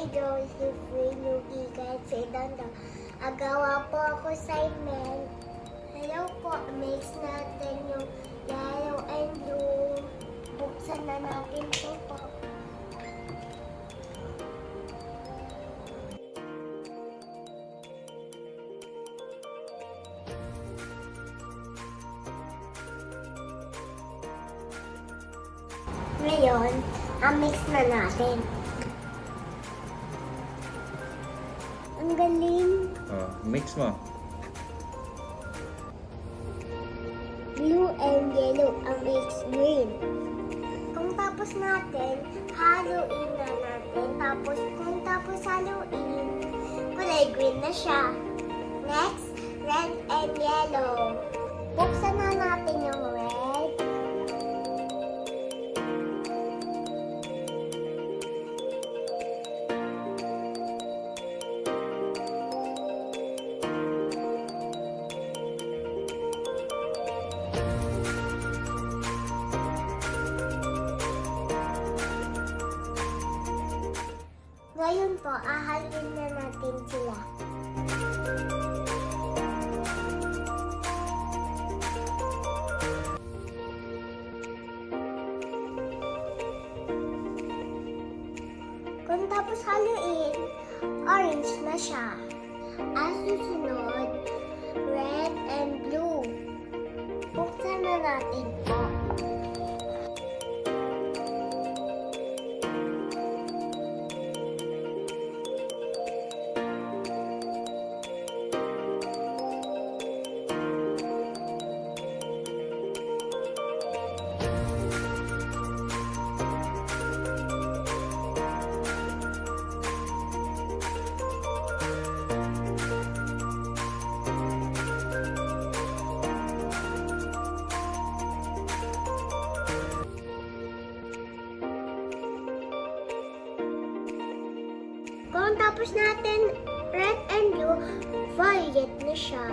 Joseph Winugi kahit sa Idanda. Agawa po ako assignment. Hello po, mix natin yung yellow and blue. Buksan na natin ito po. Ngayon, mix na natin. Ang galing. Oh, mix mo. Blue and yellow ang mix green. Kung tapos natin, haluin na natin. Kung tapos haluin, kulay green na siya. Next, red and yellow. Buksan na natin yung red. Ngayon po, ahalin na natin sila. Kung tapos haluin, orange na siya. Ang susunod, red and blue. Buksan na natin po. Kung tapos natin red and blue, violet na siya.